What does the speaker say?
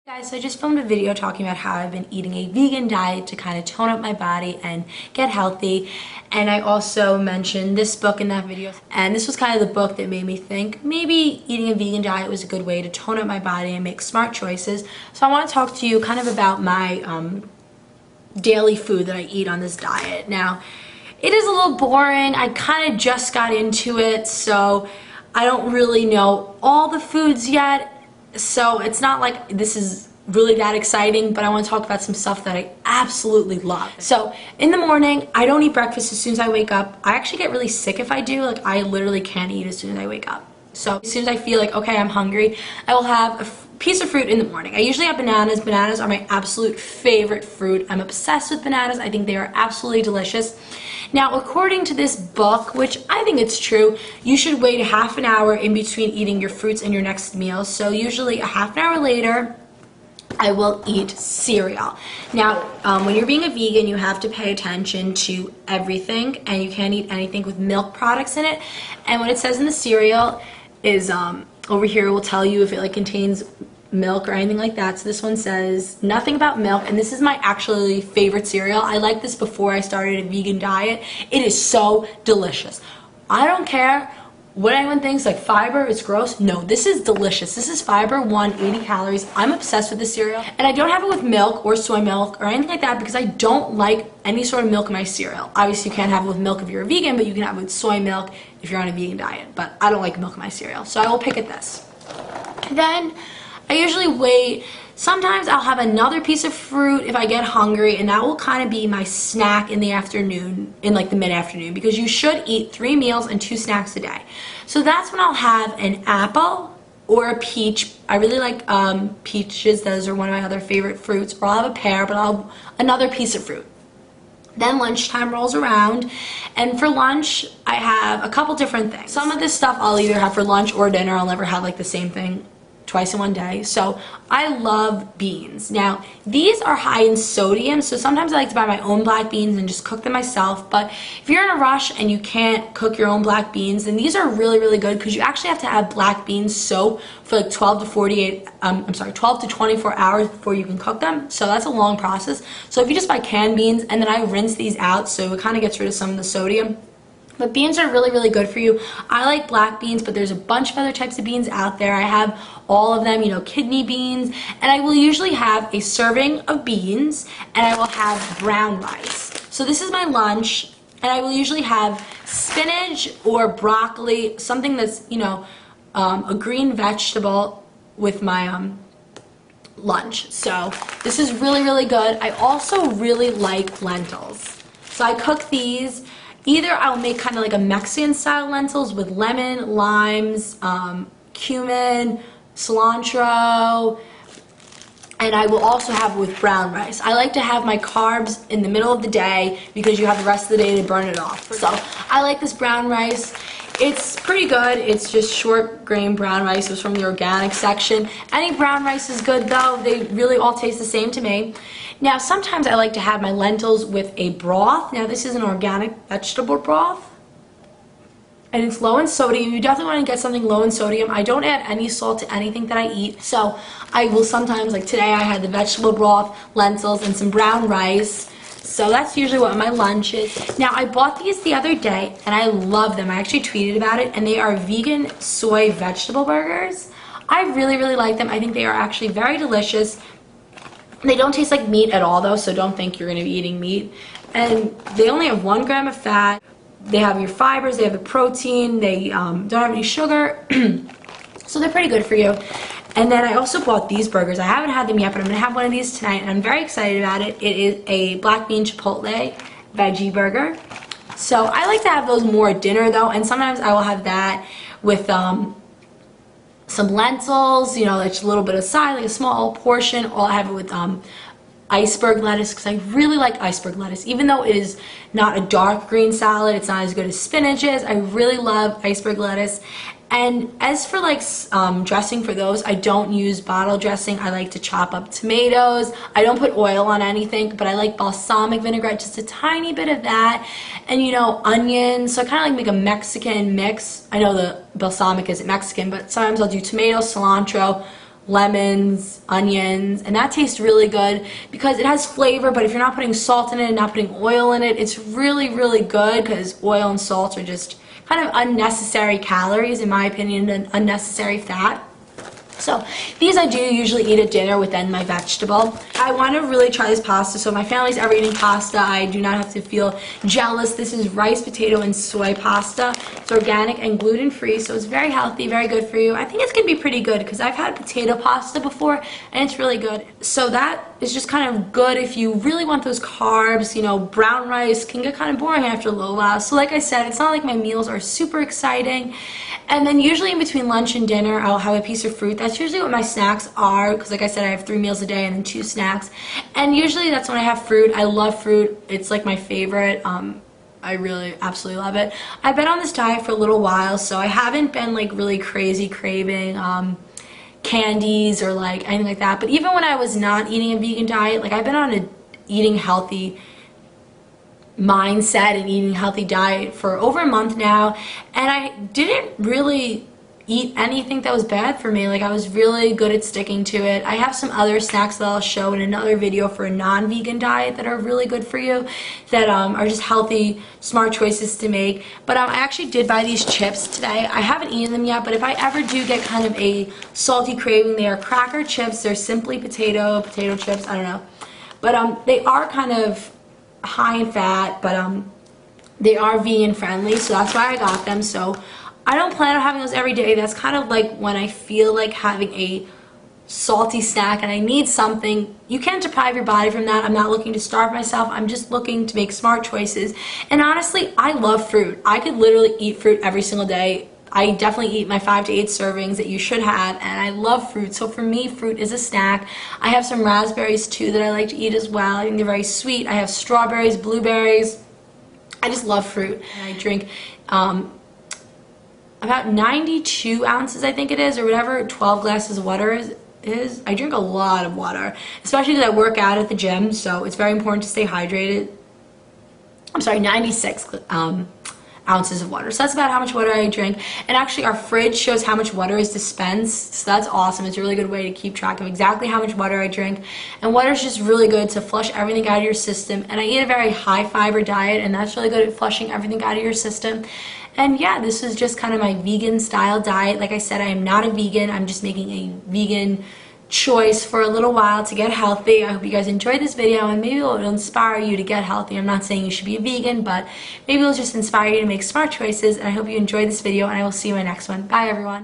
Guys, so I just filmed a video talking about how I've been eating a vegan diet to kind of tone up my body and get healthy. And I also mentioned this book in that video. And this was kind of the book that made me think maybe eating a vegan diet was a good way to tone up my body and make smart choices. So I want to talk to you kind of about my daily food that I eat on this diet. Now, it is a little boring. I kind of just got into it, so I don't really know all the foods yet. So it's not like this is really that exciting, but I want to talk about some stuff that I absolutely love. So in the morning, I don't eat breakfast as soon as I wake up. I actually get really sick if I do. Like, I literally can't eat as soon as I wake up. So as soon as I feel like, okay, I'm hungry, I will have a piece of fruit in the morning. I usually have bananas. Bananas are my absolute favorite fruit. I'm obsessed with bananas. I think they are absolutely delicious. Now, according to this book, which I think it's true, you should wait a half an hour in between eating your fruits and your next meal. So usually a half an hour later, I will eat cereal. Now, when you're being a vegan, you have to pay attention to everything, and you can't eat anything with milk products in it. And what it says in the cereal is, over here will tell you if it contains milk or anything like that. So this one says nothing about milk, and this is my actually favorite cereal. I liked this before I started a vegan diet. It is so delicious. I don't care what anyone thinks, like fiber is gross. No, this is delicious. This is Fiber One, 80 calories. I'm obsessed with this cereal, and I don't have it with milk or soy milk or anything like that because I don't like any sort of milk in my cereal. Obviously, you can't have it with milk if you're a vegan, but you can have it with soy milk if you're on a vegan diet. But I don't like milk in my cereal, so I will pick at this. Then I usually wait. Sometimes I'll have another piece of fruit if I get hungry, and that will kind of be my snack in the afternoon, in like the mid-afternoon, because you should eat 3 meals and 2 snacks a day. So that's when I'll have an apple or a peach. I really like peaches. Those are one of my other favorite fruits. Or I'll have a pear, but I'll have another piece of fruit. Then lunchtime rolls around, and for lunch I have a couple different things. Some of this stuff I'll either have for lunch or dinner. I'll never have like the same thing twice in one day. So I love beans. Now, these are high in sodium, so sometimes I like to buy my own black beans and just cook them myself. But if you're in a rush and you can't cook your own black beans, then these are really, really good because you actually have to have black beans soak for like 12 to 24 hours before you can cook them. So that's a long process. So if you just buy canned beans, and then I rinse these out so it kind of gets rid of some of the sodium. But beans are really, really good for you. I like black beans, but there's a bunch of other types of beans out there. I have all of them, kidney beans. And I will usually have a serving of beans, and I will have brown rice. So this is my lunch, and I will usually have spinach or broccoli, something that's, a green vegetable with my lunch. So this is really, really good. I also really like lentils. So I cook these. Either I'll make kind of like a Mexican style lentils with lemon, limes, cumin, cilantro, and I will also have it with brown rice. I like to have my carbs in the middle of the day because you have the rest of the day to burn it off. So I like this brown rice. It's pretty good. It's just short grain brown rice. It was from the organic section. Any brown rice is good though. They really all taste the same to me. Now, sometimes I like to have my lentils with a broth. Now, this is an organic vegetable broth, and it's low in sodium. You definitely want to get something low in sodium. I don't add any salt to anything that I eat, so I will sometimes, like today, I had the vegetable broth, lentils, and some brown rice. So that's usually what my lunch is. Now, I bought these the other day, and I love them. I actually tweeted about it, and they are vegan soy vegetable burgers. I really, really like them. I think they are actually very delicious. They don't taste like meat at all though, so don't think you're going to be eating meat. And they only have 1 gram of fat. They have your fibers, they have the protein, they don't have any sugar. So they're pretty good for you. And then I also bought these burgers. I haven't had them yet, but I'm going to have one of these tonight, and I'm very excited about it. It is a black bean chipotle veggie burger. So I like to have those more at dinner though, and sometimes I will have that with some lentils, it's a little bit of side, like a small portion, or I'll have it with iceberg lettuce because I really like iceberg lettuce. Even though it is not a dark green salad, it's not as good as spinach is, I really love iceberg lettuce. And as for dressing for those, I don't use bottle dressing. I like to chop up tomatoes. I don't put oil on anything, but I like balsamic vinaigrette, just a tiny bit of that. And onions. So I kind of make a Mexican mix. I know the balsamic isn't Mexican, but sometimes I'll do tomato, cilantro, lemons, onions, and that tastes really good because it has flavor, but if you're not putting salt in it and not putting oil in it, it's really, really good because oil and salt are just kind of unnecessary calories, in my opinion, and unnecessary fat. So these I do usually eat at dinner with then my vegetable. I want to really try this pasta. So if my family's ever eating pasta, I do not have to feel jealous. This is rice, potato, and soy pasta. It's organic and gluten-free, so it's very healthy, very good for you. I think it's going to be pretty good because I've had potato pasta before and it's really good. So that is just kind of good if you really want those carbs. You know, brown rice can get kind of boring after a little while. So like I said, it's not like my meals are super exciting. And then usually in between lunch and dinner, I'll have a piece of fruit. That's usually what my snacks are because like I said, I have 3 meals a day and then 2 snacks. And usually that's when I have fruit. I love fruit. It's like my favorite. I really absolutely love it. I've been on this diet for a little while, so I haven't been like really crazy craving candies or like anything like that. But even when I was not eating a vegan diet, like I've been on a eating healthy mindset and eating healthy diet for over a month now, and I didn't really eat anything that was bad for me. Like I was really good at sticking to it. I have some other snacks that I'll show in another video for a non-vegan diet that are really good for you, that are just healthy, smart choices to make. But I actually did buy these chips today. I haven't eaten them yet, but if I ever do get kind of a salty craving, they are cracker chips. They're simply potato chips, I don't know. But they are kind of high in fat, but they are vegan friendly, so that's why I got them. So I don't plan on having those every day. That's kind of like when I feel like having a salty snack and I need something. You can't deprive your body from that. I'm not looking to starve myself. I'm just looking to make smart choices. And honestly, I love fruit. I could literally eat fruit every single day. I definitely eat my 5 to 8 servings that you should have, and I love fruit. So for me, fruit is a snack. I have some raspberries too that I like to eat as well. I think they're very sweet. I have strawberries, blueberries. I just love fruit. And I drink about 92 ounces, I think it is, or whatever 12 glasses of water is. I drink a lot of water, especially because I work out at the gym, so it's very important to stay hydrated. I'm sorry, 96 ounces of water. So that's about how much water I drink. And actually our fridge shows how much water is dispensed, so that's awesome. It's a really good way to keep track of exactly how much water I drink. And water is just really good to flush everything out of your system. And I eat a very high fiber diet, and that's really good at flushing everything out of your system. And yeah, this is just kind of my vegan style diet. Like I said, I am not a vegan. I'm just making a vegan choice for a little while to get healthy. I hope you guys enjoyed this video, and maybe it will inspire you to get healthy. I'm not saying you should be a vegan, but maybe it'll just inspire you to make smart choices. And I hope you enjoyed this video, and I will see you in my next one. Bye everyone.